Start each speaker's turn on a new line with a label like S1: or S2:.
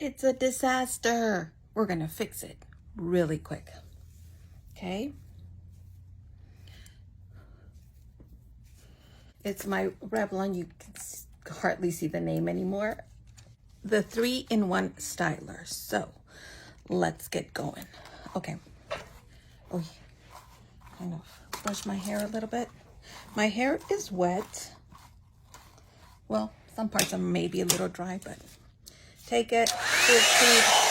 S1: It's a disaster. We're going to fix it really quick. Okay? It's my Revlon. You can hardly see the name anymore. The 3-in-1 styler. So let's get going. Okay. Oh, kind of brush my hair a little bit. My hair is wet. Well, some parts are maybe a little dry, but take it. Feel free